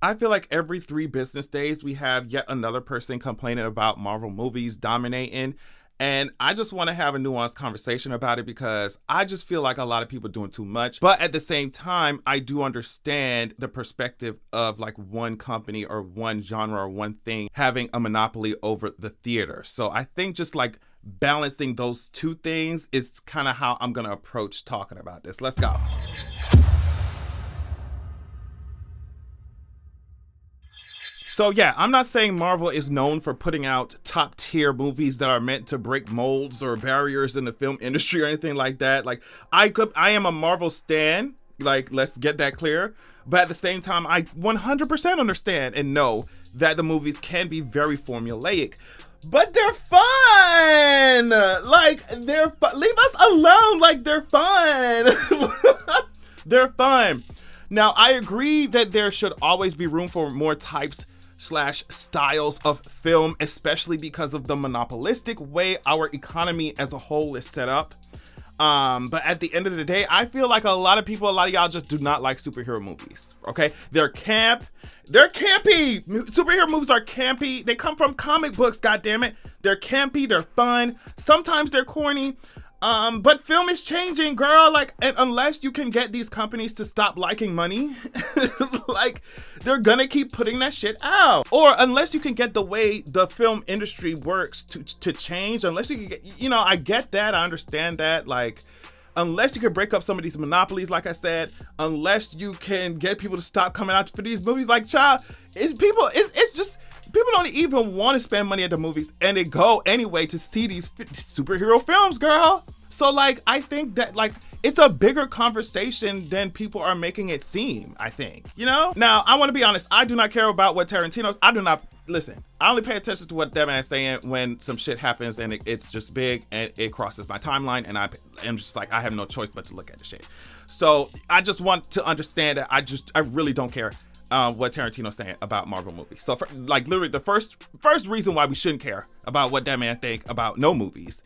I feel like every 3 business days we have yet another person complaining about Marvel movies dominating. And I just want to have a nuanced conversation about it because I just feel like a lot of people doing too much. But at the same time, I do understand the perspective of like one company or one genre or one thing having a monopoly over the theater. So I think just like balancing those two things is kind of how I'm going to approach talking about this. Let's go. So yeah, I'm not saying Marvel is known for putting out top tier movies that are meant to break molds or barriers in the film industry or anything like that. Like I am a Marvel stan. Like, let's get that clear. But at the same time, I 100% understand and know that the movies can be very formulaic. But they're fun. Like leave us alone. Like they're fun. They're fun. Now, I agree that there should always be room for more types slash styles of film, especially because of the monopolistic way our economy as a whole is set up. But at the end of the day, I feel like a lot of y'all just do not like superhero movies. Okay, they're campy. Superhero movies are campy. They come from comic books. God damn it, they're campy. They're fun. Sometimes they're corny. But film is changing, girl. Like, and unless you can get these companies to stop liking money, like, they're gonna keep putting that shit out. Or unless you can get the way the film industry works to change, unless you can get, I get that, I understand that, like, unless you can break up some of these monopolies, like I said, unless you can get people to stop coming out for these movies, like, child, it's just, people don't even want to spend money at the movies, and they go anyway to see these superhero films, girl. So, like, I think that, like, it's a bigger conversation than people are making it seem, I think, Now, I want to be honest. I do not care about what listen, I only pay attention to what that man's saying when some shit happens and it's just big and it crosses my timeline, and I'm just like, I have no choice but to look at the shit. So, I just want to understand that I really don't care what Tarantino's saying about Marvel movies. So, literally, the first reason why we shouldn't care about what that man think about no movies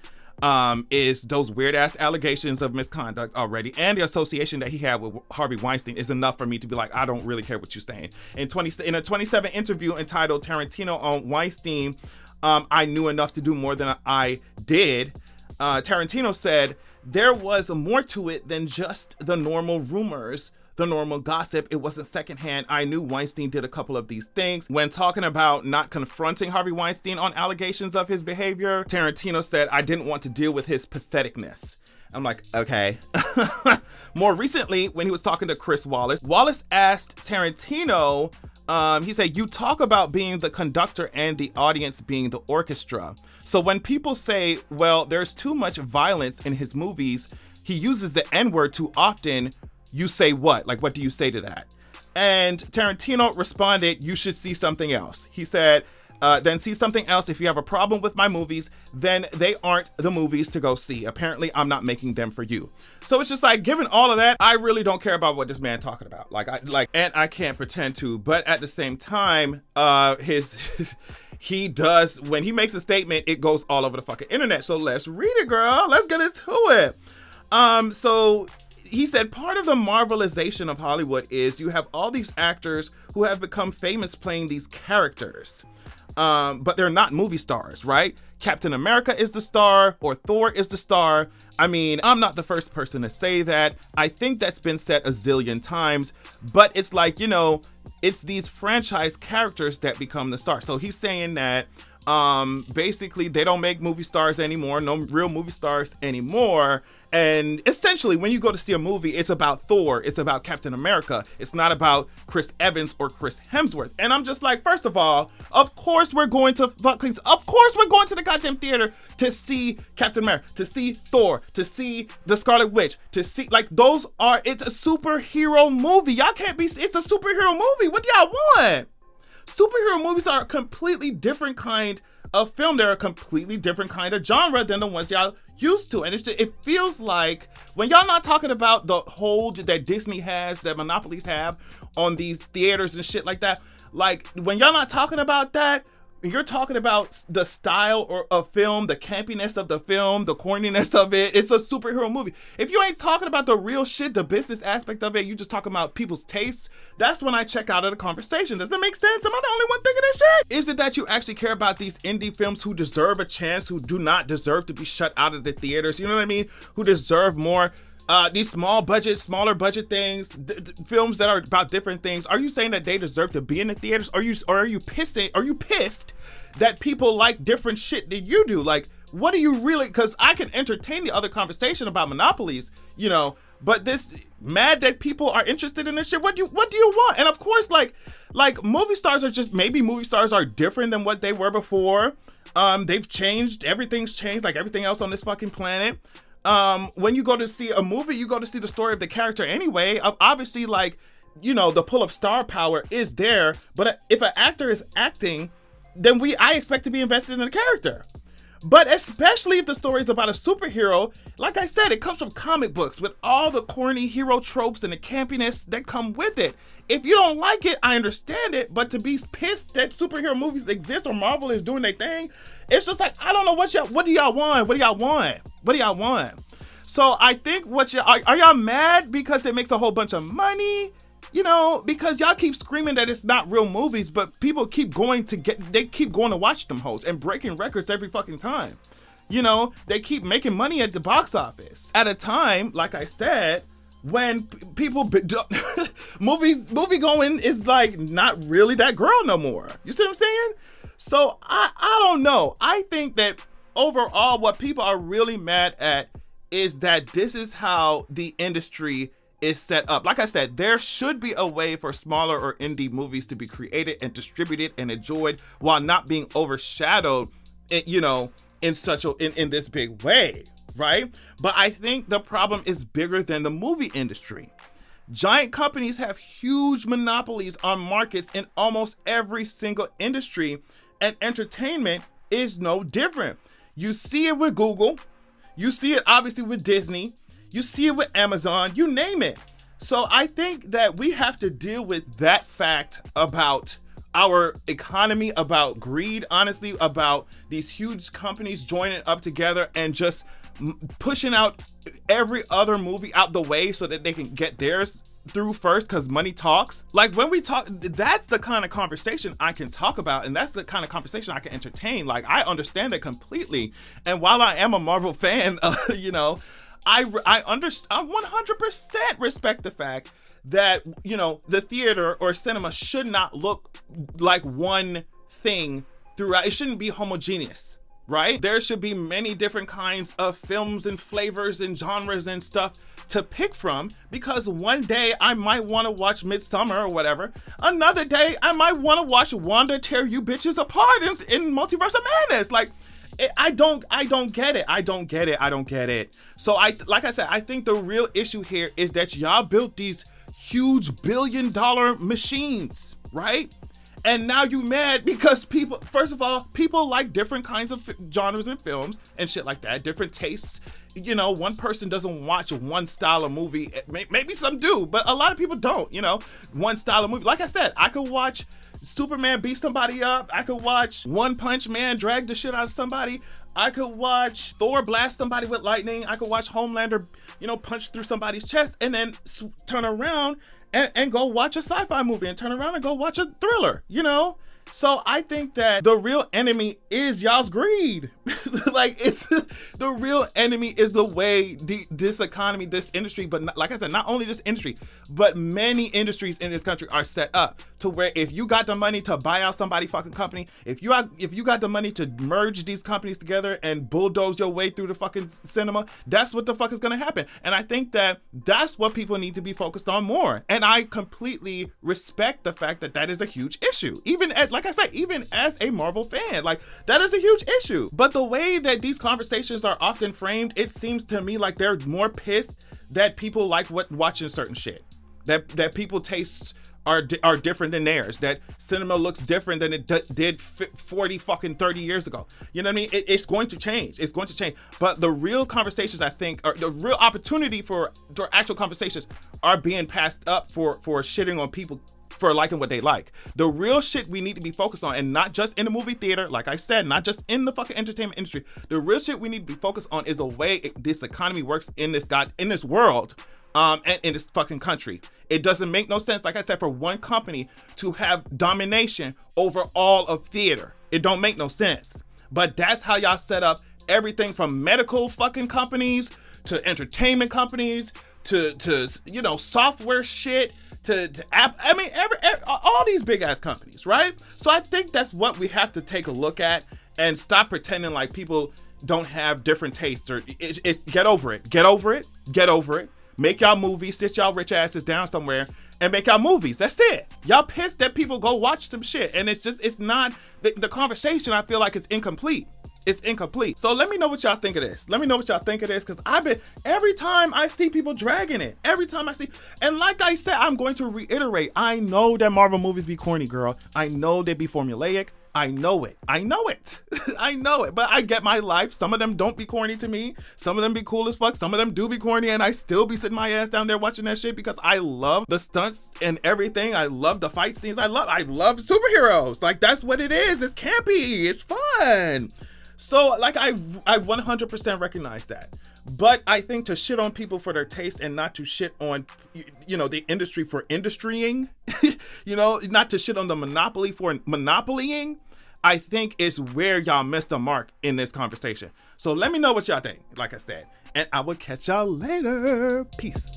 is those weird ass allegations of misconduct already, and the association that he had with Harvey Weinstein is enough for me to be like, I don't really care what you're saying. In a 27 interview entitled "Tarantino on Weinstein," I knew enough to do more than I did. Tarantino said there was more to it than just the normal rumors, the normal gossip. It wasn't secondhand. I knew Weinstein did a couple of these things. When talking about not confronting Harvey Weinstein on allegations of his behavior, Tarantino said, I didn't want to deal with his patheticness. I'm like, okay. More recently, when he was talking to Chris Wallace asked Tarantino, he said, you talk about being the conductor and the audience being the orchestra. So when people say, well, there's too much violence in his movies, he uses the N-word too often, you say what? Like, what do you say to that? And Tarantino responded, you should see something else. He said, then see something else. If you have a problem with my movies, then they aren't the movies to go see. Apparently, I'm not making them for you. So it's just like, given all of that, I really don't care about what this man talking about. And I can't pretend to. But at the same time, he does, when he makes a statement, it goes all over the fucking internet. So let's read it, girl. Let's get into it. So he said part of the Marvelization of Hollywood is you have all these actors who have become famous playing these characters, but they're not movie stars, right? Captain America is the star, or Thor is the star. I mean, I'm not the first person to say that. I think that's been said a zillion times, but it's like, it's these franchise characters that become the star. So he's saying that basically they don't make movie stars anymore, no real movie stars anymore. And essentially, when you go to see a movie, it's about Thor, it's about Captain America. It's not about Chris Evans or Chris Hemsworth. And I'm just like, first of all, of course we're going to the goddamn theater to see Captain America, to see Thor, to see the Scarlet Witch, to see, like, it's a superhero movie. Y'all can't it's a superhero movie. What do y'all want? Superhero movies are a completely different kind of film. They're a completely different kind of genre than the ones y'all used to. And it feels like when y'all not talking about the hold that Disney has, that monopolies have on these theaters and shit like that, like when y'all not talking about that, you're talking about the style of film, the campiness of the film, the corniness of it. It's a superhero movie. If you ain't talking about the real shit, the business aspect of it, you just talking about people's tastes, that's when I check out of the conversation. Does that make sense? Am I the only one thinking this shit? Is it that you actually care about these indie films who deserve a chance, who do not deserve to be shut out of the theaters? You know what I mean? Who deserve more? These smaller budget things, films that are about different things. Are you saying that they deserve to be in the theaters? Are you pissed that people like different shit than you do? Like, what do you really? Because I can entertain the other conversation about monopolies, you know, but this mad that people are interested in this shit. What do you want? And of course, like movie stars are different than what they were before. They've changed. Everything's changed, like everything else on this fucking planet. When you go to see a movie, you go to see the story of the character anyway. Obviously, like, you know, the pull of star power is there, but if an actor is acting, then I expect to be invested in the character. But especially if the story is about a superhero, like I said, it comes from comic books with all the corny hero tropes and the campiness that come with it. If you don't like it, I understand it, but to be pissed that superhero movies exist or Marvel is doing their thing, it's just like, I don't know what do y'all want? So I think are y'all mad because it makes a whole bunch of money? You know, because y'all keep screaming that it's not real movies, but people keep going to watch them hoes and breaking records every fucking time. You know, they keep making money at the box office at a time, like I said, when people movie going is like not really that girl no more. You see what I'm saying? So I don't know. I think that overall what people are really mad at is that this is how the industry is set up. Like I said, there should be a way for smaller or indie movies to be created and distributed and enjoyed while not being overshadowed, you know, in this big way, right? But I think the problem is bigger than the movie industry. Giant companies have huge monopolies on markets in almost every single industry, and entertainment is no different. You see it with Google, you see it obviously with Disney, you see it with Amazon, you name it. So I think that we have to deal with that fact about our economy, about greed, honestly, about these huge companies joining up together and just pushing out every other movie out the way so that they can get theirs through first, because money talks. Like, when we talk, that's the kind of conversation I can talk about, and that's the kind of conversation I can entertain. Like, I understand that completely. And while I am a Marvel fan, you know, I 100% respect the fact that, you know, the theater or cinema should not look like one thing throughout. It shouldn't be homogeneous, right? There should be many different kinds of films and flavors and genres and stuff to pick from, because one day I might want to watch Midsummer or whatever. Another day I might want to watch Wanda tear you bitches apart in Multiverse of Madness. Like, I don't get it. So like I said, I think the real issue here is that y'all built these huge billion-dollar machines, right? And now you mad because people, first of all, people like different kinds of genres and films and shit like that, different tastes. You know, one person doesn't watch one style of movie. Maybe some do, but a lot of people don't, you know, one style of movie. Like I said, I could watch Superman beat somebody up. I could watch One Punch Man drag the shit out of somebody. I could watch Thor blast somebody with lightning. I could watch Homelander, you know, punch through somebody's chest, and then turn around and go watch a sci-fi movie, and turn around and go watch a thriller, you know? So I think that the real enemy is y'all's greed. Like, it's the real enemy is the way this economy, this industry, but not, like I said, not only this industry, but many industries in this country are set up to where if you got the money to buy out somebody fucking company, if you got the money to merge these companies together and bulldoze your way through the fucking cinema, that's what the fuck is gonna happen. And I think that that's what people need to be focused on more. And I completely respect the fact that that is a huge issue. Even as, like I said, even as a Marvel fan, like, that is a huge issue. But the way that these conversations are often framed, it seems to me like they're more pissed that people like watching certain shit, that people tastes are different than theirs, that cinema looks different than it did 40 fucking 30 years ago. You know what I mean? It's going to change. It's going to change. But the real conversations, I think, or the real opportunity for actual conversations are being passed up for shitting on people for liking what they like. The real shit we need to be focused on, and not just in the movie theater, like I said, not just in the fucking entertainment industry. The real shit we need to be focused on is the way this economy works in this world, and in this fucking country. It doesn't make no sense, like I said, for one company to have domination over all of theater. It don't make no sense. But that's how y'all set up everything from medical fucking companies to entertainment companies to software shit to app. I mean, all these big ass companies, right? So I think that's what we have to take a look at and stop pretending like people don't have different tastes, or it's get over it. Get over it. Get over it. Make y'all movies, sit y'all rich asses down somewhere and make y'all movies. That's it. Y'all pissed that people go watch some shit, and it's not the conversation. I feel like it's incomplete. It's incomplete. So let me know what y'all think of this. Let me know what y'all think of this, because every time I see people dragging it, and like I said, I'm going to reiterate, I know that Marvel movies be corny, girl. I know they be formulaic. I know it. I know it. But I get my life. Some of them don't be corny to me. Some of them be cool as fuck. Some of them do be corny, and I still be sitting my ass down there watching that shit because I love the stunts and everything. I love the fight scenes. I love superheroes. Like, that's what it is. It's campy. It's fun. So, like, I 100% recognize that. But I think to shit on people for their taste and not to shit on, the industry for industrying, not to shit on the monopoly for monopolying, I think is where y'all missed the mark in this conversation. So let me know what y'all think, like I said. And I will catch y'all later. Peace.